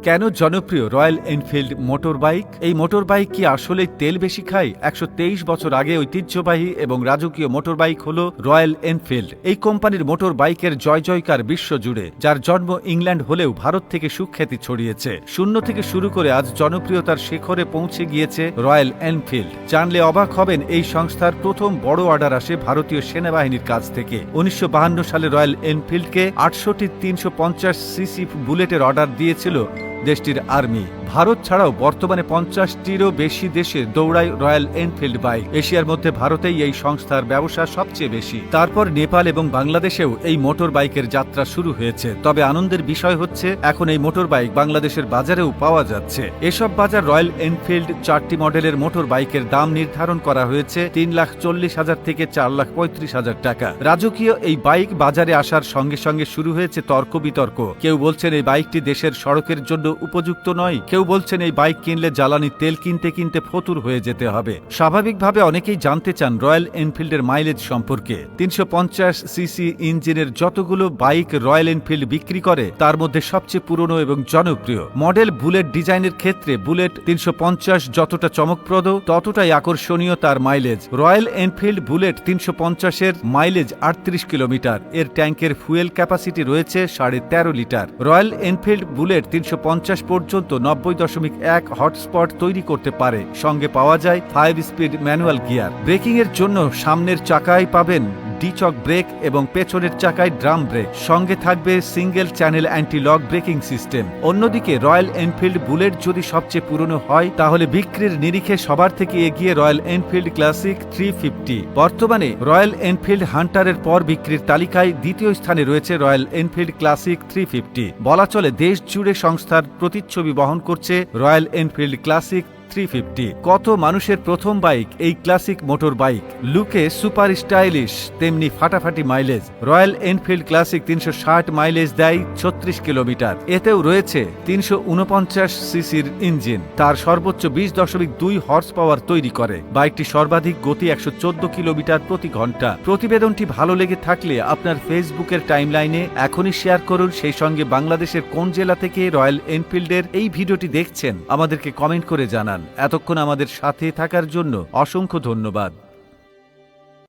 কেন জনপ্রিয় royal Enfield motor bike? এই মোটর বাইক কি আসলেই তেল বেশি খায়? ১২৩ বছর আগে ঐতিহ্যবাহী এবং রাজকীয় মোটর বাইক হল রয়্যাল এনফিল্ড। এই কোম্পানির মোটর বাইকের জয় জয়কার বিশ্বজুড়ে, যার জন্ম ইংল্যান্ড হলেও ভারত থেকে সুখ্যাতি ছড়িয়েছে। শূন্য থেকে শুরু করে আজ জনপ্রিয়তার শিখরে পৌঁছে গিয়েছে রয়্যাল এনফিল্ড। জানলে অবাক হবেন, এই সংস্থার প্রথম বড় অর্ডার আসে ভারতীয় সেনাবাহিনীর কাছ থেকে। ১৯৫২ সালে রয়্যাল এনফিল্ডকে ৮০টি ৩৫০ সিসি বুলেটের অর্ডার দিয়েছিল দেশটির আর্মি। ভারত ছাড়াও বর্তমানে ৫০টিরও বেশি দেশে দৌড়ায় রয়্যাল এনফিল্ড বাইক। এশিয়ার মধ্যে ভারতেই এই সংস্থার ব্যবসা সবচেয়ে বেশি। তারপর নেপাল এবং বাংলাদেশেও এই মোটর বাইকের যাত্রা শুরু হয়েছে। তবে আনন্দের বিষয় হচ্ছে, এখন এই মোটর বাইক বাংলাদেশের বাজারেও পাওয়া যাচ্ছে। এসব বাজার রয়্যাল এনফিল্ড ৪টি মডেলের মোটর বাইকের দাম নির্ধারণ করা হয়েছে ৩,৪০,০০০ থেকে ৪,৩৫,০০০ টাকা। রাজকীয় এই বাইক বাজারে আসার সঙ্গে সঙ্গে শুরু হয়েছে তর্ক বিতর্ক। কেউ বলছেন এই বাইকটি দেশের সড়কের জন্য উপযুক্ত নয়, কেউ বলছেন এই বাইক কিনলে জ্বালানি তেল কিনতে কিনতে ফতুর হয়ে যেতে হবে। স্বাভাবিকভাবে অনেকেই জানতে চান রয়্যাল এনফিল্ডের মাইলেজ সম্পর্কে। ৩৫০ সিসি ইঞ্জিনের যতগুলো বাইক রয়্যাল এনফিল্ড বিক্রি করে, তার মধ্যে সবচেয়ে পুরনো এবং জনপ্রিয় মডেল বুলেট ডিজাইনের ক্ষেত্রে বুলেট ৩৫০ যতটা চমকপ্রদ, ততটাই আকর্ষণীয় তার মাইলেজ। রয়্যাল এনফিল্ড বুলেট ৩৫০-এর মাইলেজ ৩৮ কিলোমিটার। এর ট্যাঙ্কের ফুয়েল ক্যাপাসিটি রয়েছে ১৩.৫ লিটার। রয়্যাল এনফিল্ড বুলেট ৩৫০ পর্যন্ত ৯০.১ হটস্পট তৈরি করতে পারে। সঙ্গে পাওয়া যায় 5 স্পিড ম্যানুয়াল গিয়ার। ব্রেকিং এর জন্য সামনের চাকায় পাবেন ডিচক ব্রেক এবং পেছনের চাকায় ড্রাম ব্রেক। সঙ্গে থাকবে single channel anti lock braking system. অন্যদিকে রয়্যাল এনফিল্ড বুলেট যদি সবচেয়ে পুরনো হয়, তাহলে বিক্রির নিরিখে সবার থেকে এগিয়ে রয়্যাল এনফিল্ড ক্লাসিক 350। বর্তমানে রয়্যাল এনফিল্ড হান্টারের পর বিক্রির তালিকায় দ্বিতীয় স্থানে রয়েছে রয়্যাল এনফিল্ড ক্লাসিক 350। বলা চলে দেশ জুড়ে সংস্থার প্রতিচ্ছবি বহন করছে রয়্যাল এনফিল্ড ক্লাসিক 350। কত মানুষের প্রথম বাইক এই ক্লাসিক মোটর বাইক। লুকে সুপার স্টাইলিশ, তেমনি ফাটাফাটি mileage. Royal Enfield classic ৩৬০ mileage দেয় ৩৬ কিলোমিটার। এতেও রয়েছে ৩৪৯ সিসির ইঞ্জিন। তার সর্বোচ্চ ২০.২ হর্স পাওয়ার তৈরি করে। বাইকটি সর্বাধিক গতি ১১৪ কিলোমিটার প্রতি ঘন্টা। প্রতিবেদনটি ভালো লেগে থাকলে আপনার ফেসবুকের টাইমলাইনে এখনই শেয়ার করুন। সেই সঙ্গে বাংলাদেশের কোন জেলা থেকে রয়্যাল এনফিল্ডের এই ভিডিওটি দেখছেন আমাদেরকে কমেন্ট করে জানান। এতক্ষণ আমাদের সাথে থাকার জন্য অসংখ্য ধন্যবাদ।